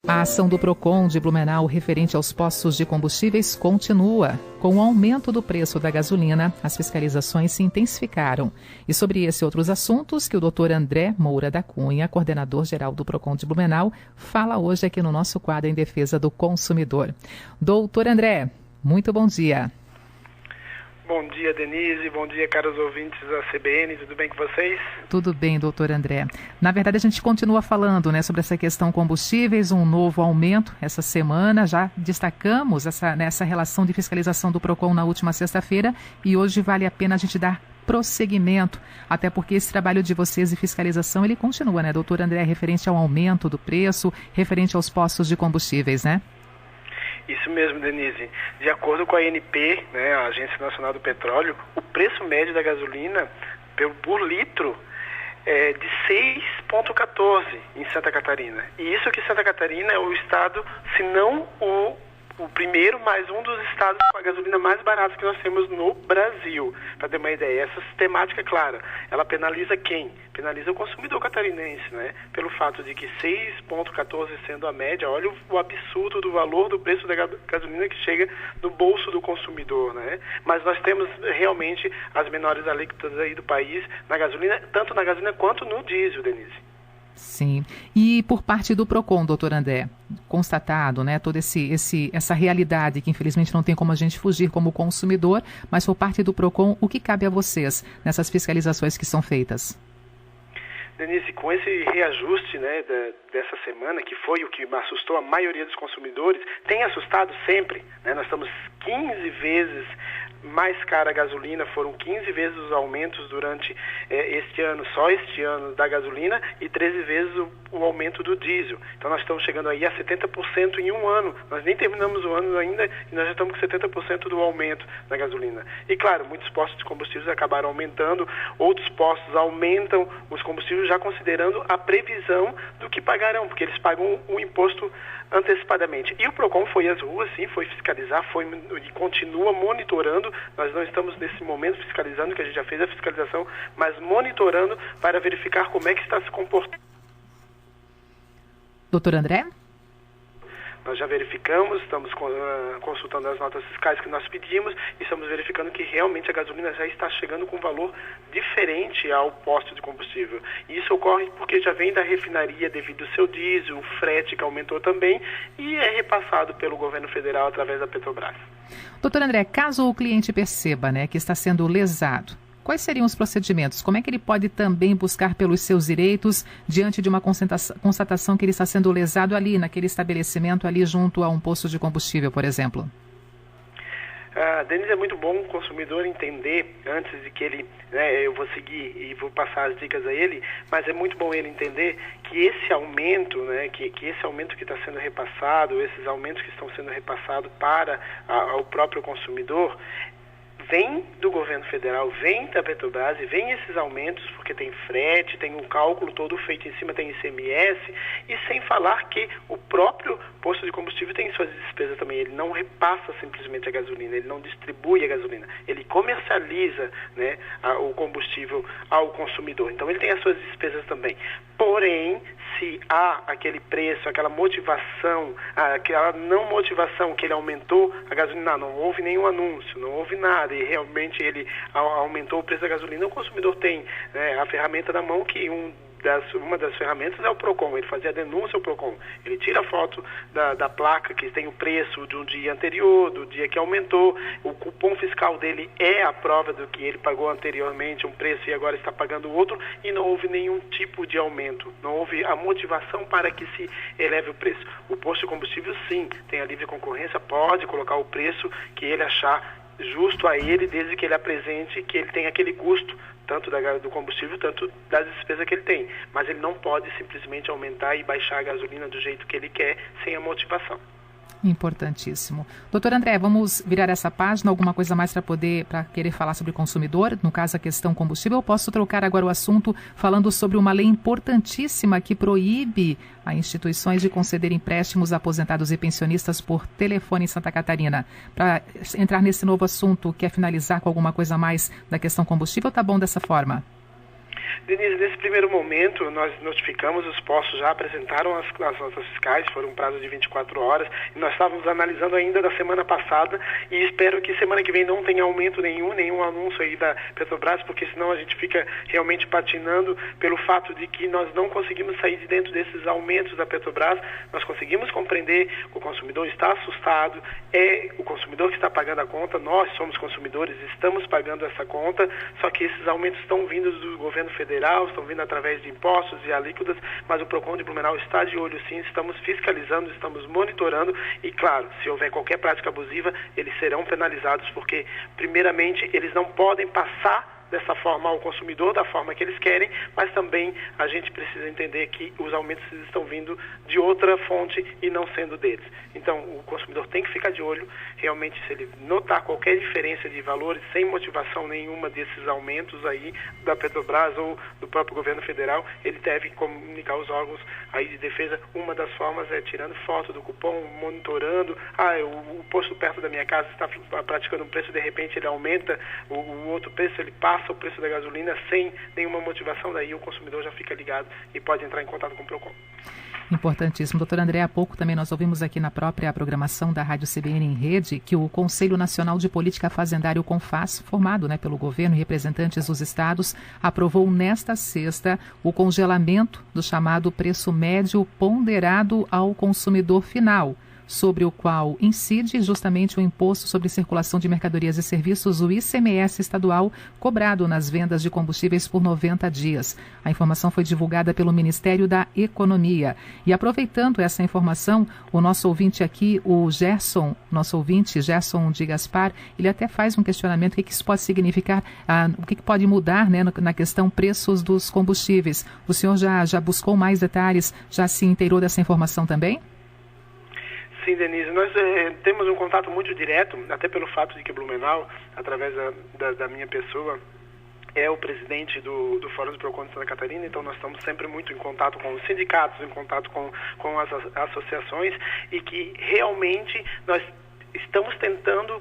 A ação do PROCON de Blumenau referente aos postos de combustíveis continua. Com o aumento do preço da gasolina, as fiscalizações se intensificaram. E sobre esse e outros assuntos que o Dr. André Moura da Cunha, coordenador-geral do PROCON de Blumenau, fala hoje aqui no nosso quadro em defesa do consumidor. Doutor André, muito bom dia. Bom dia, Denise. Bom dia, caros ouvintes da CBN. Tudo bem com vocês? Tudo bem, doutor André. Na verdade, a gente continua falando, sobre essa questão combustíveis, um novo aumento essa semana. Já destacamos essa relação de fiscalização do PROCON na última sexta-feira e hoje vale a pena a gente dar prosseguimento, até porque esse trabalho de vocês de fiscalização, ele continua, doutor André, referente ao aumento do preço, referente aos postos de combustíveis, Isso mesmo, Denise. De acordo com a ANP, a Agência Nacional do Petróleo, o preço médio da gasolina por litro é de 6,14 em Santa Catarina. E isso que Santa Catarina é o estado, se não o primeiro, mas um dos estados com a gasolina mais barata que nós temos no Brasil. Para ter uma ideia, essa sistemática, claro, ela penaliza quem? Penaliza o consumidor catarinense, pelo fato de que 6,14 sendo a média, olha o absurdo do valor do preço da gasolina que chega no bolso do consumidor, Mas nós temos realmente as menores alíquotas aí do país na gasolina, tanto na gasolina quanto no diesel, Denise. Sim. E por parte do PROCON, doutor André, constatado, toda essa realidade que infelizmente não tem como a gente fugir como consumidor, mas por parte do PROCON, o que cabe a vocês nessas fiscalizações que são feitas? Denise, com esse reajuste dessa semana, que foi o que assustou a maioria dos consumidores, tem assustado sempre, Nós estamos 15 vezes mais cara a gasolina, foram 15 vezes os aumentos durante só este ano da gasolina e 13 vezes o aumento do diesel. Então nós estamos chegando aí a 70% em um ano. Nós nem terminamos o ano ainda e nós já estamos com 70% do aumento da gasolina. E claro, muitos postos de combustíveis acabaram aumentando, outros postos aumentam os combustíveis já considerando a previsão do que pagarão, porque eles pagam o imposto antecipadamente. E o PROCON foi às ruas, sim, foi fiscalizar, e continua monitorando. Nós não estamos nesse momento fiscalizando, que a gente já fez a fiscalização, mas monitorando para verificar como é que está se comportando. Doutor André? Nós já verificamos, estamos consultando as notas fiscais que nós pedimos e estamos verificando que realmente a gasolina já está chegando com um valor diferente ao posto de combustível. E isso ocorre porque já vem da refinaria devido ao seu diesel, o frete que aumentou também e é repassado pelo governo federal através da Petrobras. Doutor André, caso o cliente perceba que está sendo lesado, quais seriam os procedimentos? Como é que ele pode também buscar pelos seus direitos diante de uma constatação que ele está sendo lesado ali, naquele estabelecimento, ali junto a um posto de combustível, por exemplo? Denise, é muito bom o consumidor entender, antes de que ele, eu vou seguir e vou passar as dicas a ele, mas é muito bom ele entender que esse aumento, que esse aumento que está sendo repassado, esses aumentos que estão sendo repassados para o próprio consumidor, vem do governo federal, vem da Petrobras e vem esses aumentos porque tem frete, tem um cálculo todo feito em cima, tem ICMS e sem falar que o próprio posto de combustível tem suas despesas também. Ele não repassa simplesmente a gasolina, ele não distribui a gasolina, ele comercializa o combustível ao consumidor. Então ele tem as suas despesas também. Porém, se há aquele preço, aquela motivação, aquela não motivação que ele aumentou a gasolina, não houve nenhum anúncio, não houve nada e realmente ele aumentou o preço da gasolina, o consumidor tem a ferramenta na mão que uma das ferramentas é o PROCON. Ele fazia a denúncia ao PROCON. Ele tira a foto da placa que tem o preço de um dia anterior, do dia que aumentou. O cupom fiscal dele é a prova do que ele pagou anteriormente um preço e agora está pagando outro e não houve nenhum tipo de aumento. Não houve a motivação para que se eleve o preço. O posto de combustível, sim, tem a livre concorrência, pode colocar o preço que ele achar justo a ele, desde que ele apresente que ele tem aquele custo, tanto do combustível, tanto das despesas que ele tem. Mas ele não pode simplesmente aumentar e baixar a gasolina do jeito que ele quer, sem a motivação. Importantíssimo. Doutor André, vamos virar essa página, alguma coisa mais para querer falar sobre o consumidor, no caso a questão combustível. Eu posso trocar agora o assunto falando sobre uma lei importantíssima que proíbe a instituições de conceder empréstimos a aposentados e pensionistas por telefone em Santa Catarina. Para entrar nesse novo assunto, quer finalizar com alguma coisa mais da questão combustível, tá bom dessa forma? Denise, nesse primeiro momento, nós notificamos, os postos já apresentaram as notas fiscais, foram um prazo de 24 horas, e nós estávamos analisando ainda da semana passada, e espero que semana que vem não tenha aumento nenhum anúncio aí da Petrobras, porque senão a gente fica realmente patinando pelo fato de que nós não conseguimos sair de dentro desses aumentos da Petrobras. Nós conseguimos compreender que o consumidor está assustado, é o consumidor que está pagando a conta, nós somos consumidores, estamos pagando essa conta, só que esses aumentos estão vindo do governo federal, estão vindo através de impostos e alíquotas, mas o PROCON de Blumenau está de olho sim, estamos fiscalizando, estamos monitorando e, claro, se houver qualquer prática abusiva, eles serão penalizados, porque, primeiramente, eles não podem passar dessa forma ao consumidor, da forma que eles querem, mas também a gente precisa entender que os aumentos estão vindo de outra fonte e não sendo deles. Então, o consumidor tem que ficar de olho, realmente, se ele notar qualquer diferença de valores, sem motivação nenhuma desses aumentos aí da Petrobras ou do próprio governo federal, ele deve comunicar aos órgãos aí de defesa. Uma das formas é tirando foto do cupom, monitorando, o posto perto da minha casa está praticando um preço, de repente ele aumenta o outro preço, ele passa o preço da gasolina sem nenhuma motivação, daí o consumidor já fica ligado e pode entrar em contato com o PROCON. Importantíssimo. Doutor André, há pouco também nós ouvimos aqui na própria programação da Rádio CBN em Rede que o Conselho Nacional de Política Fazendária, o CONFAS, formado pelo governo e representantes dos estados, aprovou nesta sexta o congelamento do chamado preço médio ponderado ao consumidor final, sobre o qual incide justamente o Imposto sobre Circulação de Mercadorias e Serviços, o ICMS estadual, cobrado nas vendas de combustíveis por 90 dias. A informação foi divulgada pelo Ministério da Economia. E aproveitando essa informação, o nosso ouvinte aqui, o Gerson, Gerson de Gaspar, ele até faz um questionamento: o que isso pode significar, o que pode mudar na questão preços dos combustíveis. O senhor já buscou mais detalhes, já se inteirou dessa informação também? Sim, Denise, nós temos um contato muito direto, até pelo fato de que Blumenau, através da minha pessoa, é o presidente do Fórum do PROCON de Santa Catarina, então nós estamos sempre muito em contato com os sindicatos, em contato com as associações, e que realmente nós estamos tentando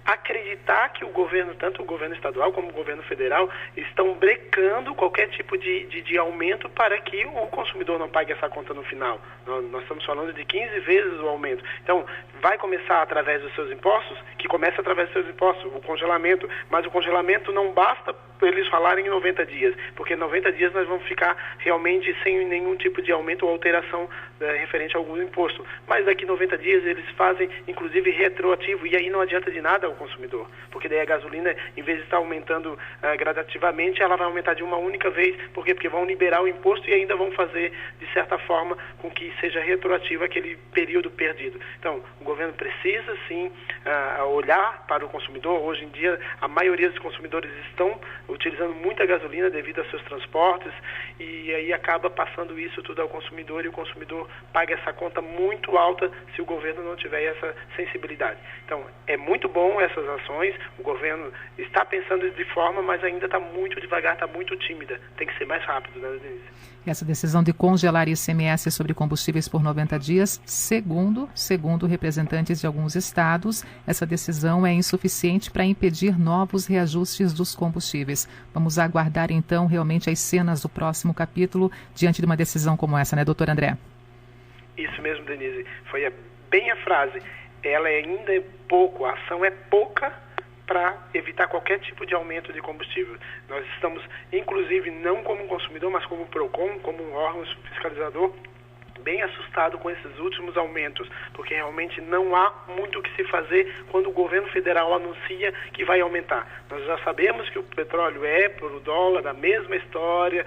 acreditar que o governo, tanto o governo estadual como o governo federal, estão brecando qualquer tipo de aumento para que o consumidor não pague essa conta no final. Nós estamos falando de 15 vezes o aumento. Então, vai começar através dos seus impostos, que começa através dos seus impostos, o congelamento, mas o congelamento não basta eles falarem em 90 dias, porque em 90 dias nós vamos ficar realmente sem nenhum tipo de aumento ou alteração referente a algum imposto. Mas daqui 90 dias eles fazem, inclusive, retroativo, e aí não adianta de nada ao consumidor, porque daí a gasolina, em vez de estar aumentando gradativamente, ela vai aumentar de uma única vez. Por quê? Porque vão liberar o imposto e ainda vão fazer, de certa forma, com que seja retroativo aquele período perdido. Então, o governo precisa, sim, olhar para o consumidor. Hoje em dia, a maioria dos consumidores estão utilizando muita gasolina devido aos seus transportes, e aí acaba passando isso tudo ao consumidor, e o consumidor paga essa conta muito alta se o governo não tiver essa sensibilidade. Então, é muito bom essas ações, o governo está pensando de forma, mas ainda está muito devagar, está muito tímida. Tem que ser mais rápido, né, Denise? Essa decisão de congelar ICMS sobre combustíveis por 90 dias, segundo representantes de alguns estados, essa decisão é insuficiente para impedir novos reajustes dos combustíveis. Vamos aguardar, então, realmente as cenas do próximo capítulo diante de uma decisão como essa, né, doutor André? Isso mesmo, Denise. Foi bem a frase. Ela ainda é pouco, a ação é pouca para evitar qualquer tipo de aumento de combustível. Nós estamos, inclusive, não como consumidor, mas como PROCON, como um órgão fiscalizador, bem assustado com esses últimos aumentos, porque realmente não há muito o que se fazer quando o governo federal anuncia que vai aumentar. Nós já sabemos que o petróleo é por o dólar, a mesma história,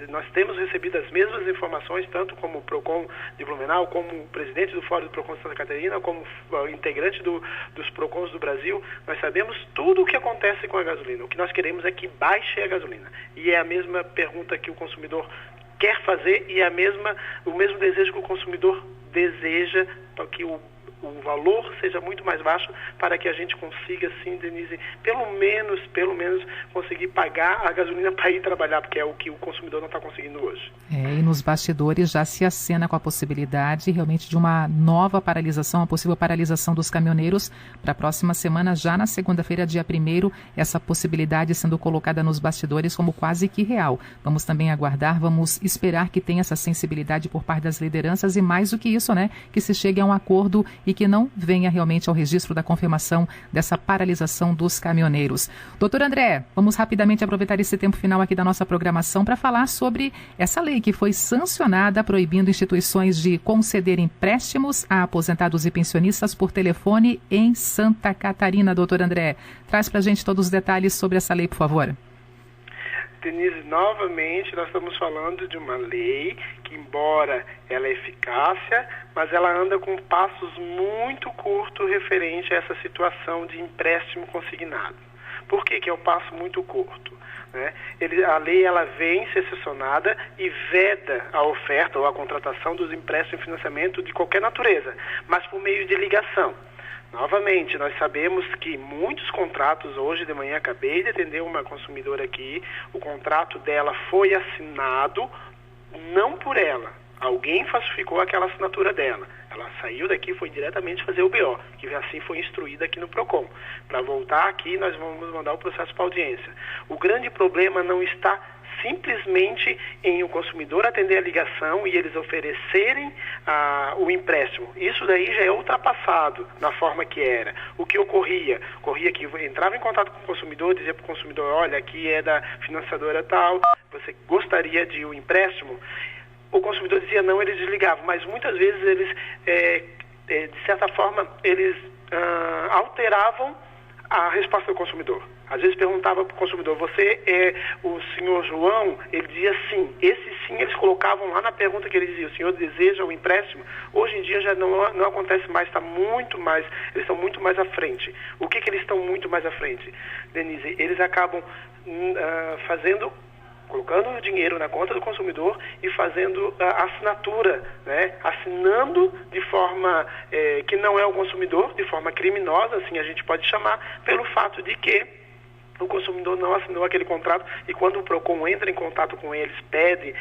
nós temos recebido as mesmas informações, tanto como o PROCON de Blumenau, como o presidente do Fórum do PROCON de Santa Catarina, como o integrante dos PROCONs do Brasil. Nós sabemos tudo o que acontece com a gasolina. O que nós queremos é que baixe a gasolina. E é a mesma pergunta que o consumidor quer fazer, e é o mesmo desejo que o consumidor deseja, para que o valor seja muito mais baixo para que a gente consiga, sim, Denise, pelo menos conseguir pagar a gasolina para ir trabalhar, porque é o que o consumidor não está conseguindo hoje. E nos bastidores já se acena com a possibilidade realmente de uma nova paralisação, uma possível paralisação dos caminhoneiros para a próxima semana, já na segunda-feira, dia 1º, essa possibilidade sendo colocada nos bastidores como quase que real. Vamos também aguardar, vamos esperar que tenha essa sensibilidade por parte das lideranças e mais do que isso, né, que se chegue a um acordo e que não venha realmente ao registro da confirmação dessa paralisação dos caminhoneiros. Doutor André, vamos rapidamente aproveitar esse tempo final aqui da nossa programação para falar sobre essa lei que foi sancionada proibindo instituições de conceder empréstimos a aposentados e pensionistas por telefone em Santa Catarina. Doutor André, traz para a gente todos os detalhes sobre essa lei, por favor. Denise, novamente nós estamos falando de uma lei que, embora ela é eficácia, mas ela anda com passos muito curtos referente a essa situação de empréstimo consignado. Por que é um passo muito curto? A lei ela vem ser sancionada e veda a oferta ou a contratação dos empréstimos e financiamento de qualquer natureza, mas por meio de ligação. Novamente, nós sabemos que muitos contratos, hoje de manhã acabei de atender uma consumidora aqui, o contrato dela foi assinado não por ela, alguém falsificou aquela assinatura dela. Ela saiu daqui e foi diretamente fazer o BO, que assim foi instruída aqui no PROCON. Para voltar aqui, nós vamos mandar o processo para audiência. O grande problema não está simplesmente em o consumidor atender a ligação e eles oferecerem o empréstimo. Isso daí já é ultrapassado na forma que era. O que ocorria? Ocorria que entrava em contato com o consumidor, dizia para o consumidor, olha, aqui é da financiadora tal, você gostaria de um empréstimo? O consumidor dizia não, eles desligavam, mas muitas vezes eles, de certa forma, eles alteravam a resposta do consumidor. Às vezes perguntava para o consumidor, você é o senhor João? Ele dizia sim. Esse sim eles colocavam lá na pergunta que ele dizia, o senhor deseja um empréstimo? Hoje em dia já não acontece mais, eles estão muito mais à frente. O que eles estão muito mais à frente, Denise? Eles acabam colocando o dinheiro na conta do consumidor e fazendo a assinatura, assinando de forma que não é o consumidor, de forma criminosa, assim a gente pode chamar, pelo fato de que o consumidor não assinou aquele contrato e quando o PROCON entra em contato com eles, pede,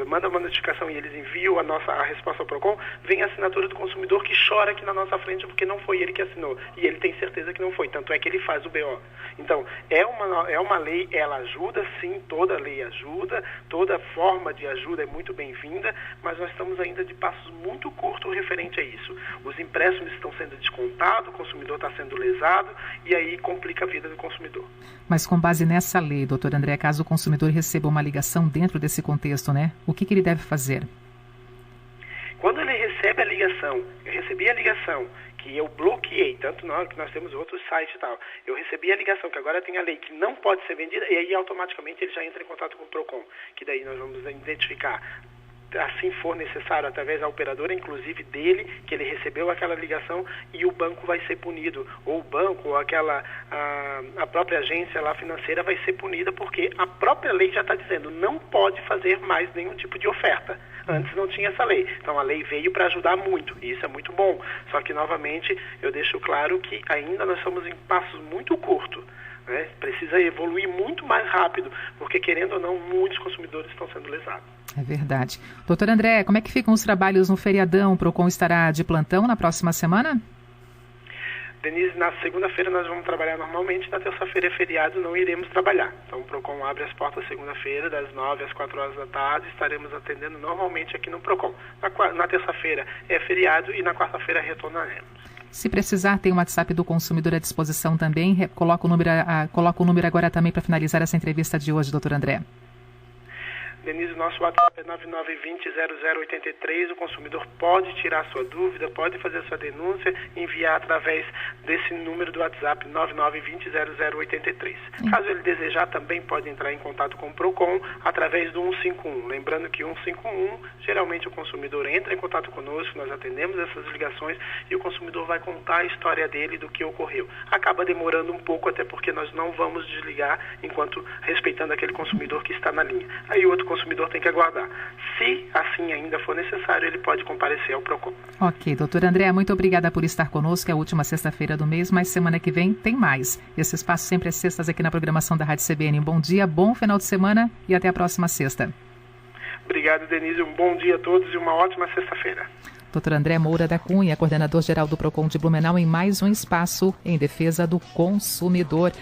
manda uma notificação e eles enviam a resposta ao PROCON, vem a assinatura do consumidor que chora aqui na nossa frente porque não foi ele que assinou e ele tem certeza que não foi, tanto é que ele faz o BO. Então, é uma lei, ela ajuda sim, toda lei ajuda, toda forma de ajuda é muito bem-vinda, mas nós estamos ainda de passos muito curtos referente a isso. Os empréstimos estão sendo descontados, o consumidor está sendo lesado e aí complica a vida do consumidor. Mas com base nessa lei, doutor André, caso o consumidor receba uma ligação dentro desse contexto, o que ele deve fazer? Quando ele recebe a ligação, eu recebi a ligação, que eu bloqueei, tanto nós que nós temos outros sites e tal, eu recebi a ligação, que agora tem a lei que não pode ser vendida, e aí automaticamente ele já entra em contato com o PROCON, que daí nós vamos identificar, assim for necessário, através da operadora, inclusive dele, que ele recebeu aquela ligação e o banco vai ser punido, ou o banco, ou a própria agência lá financeira vai ser punida, porque a própria lei já está dizendo, não pode fazer mais nenhum tipo de oferta. Antes não tinha essa lei. Então a lei veio para ajudar muito, e isso é muito bom. Só que, novamente, eu deixo claro que ainda nós estamos em passos muito curtos. Precisa evoluir muito mais rápido, porque, querendo ou não, muitos consumidores estão sendo lesados. É verdade. Doutor André, como é que ficam os trabalhos no feriadão? O PROCON estará de plantão na próxima semana? Denise, na segunda-feira nós vamos trabalhar normalmente, na terça-feira é feriado, não iremos trabalhar. Então o PROCON abre as portas segunda-feira, das 9 às 4 horas da tarde, estaremos atendendo normalmente aqui no PROCON. Na terça-feira é feriado e na quarta-feira retornaremos. Se precisar, tem o WhatsApp do consumidor à disposição também. Coloca o número agora também para finalizar essa entrevista de hoje, doutor André. Denise, o nosso WhatsApp é 9920-0083. O consumidor pode tirar sua dúvida, pode fazer sua denúncia e enviar através desse número do WhatsApp 9920-0083. Caso ele desejar, também pode entrar em contato com o PROCON através do 151. Lembrando que 151, geralmente o consumidor entra em contato conosco, nós atendemos essas ligações e o consumidor vai contar a história dele do que ocorreu. Acaba demorando um pouco, até porque nós não vamos desligar enquanto respeitando aquele consumidor que está na linha. Aí o outro consumidor consumidor tem que aguardar. Se assim ainda for necessário, ele pode comparecer ao PROCON. Ok, doutora Andréa, muito obrigada por estar conosco. É a última sexta-feira do mês, mas semana que vem tem mais. Esse espaço sempre é sextas aqui na programação da Rádio CBN. Bom dia, bom final de semana e até a próxima sexta. Obrigado, Denise. Um bom dia a todos e uma ótima sexta-feira. Dr. André Moura da Cunha, coordenador-geral do PROCON de Blumenau, em mais um espaço em defesa do consumidor.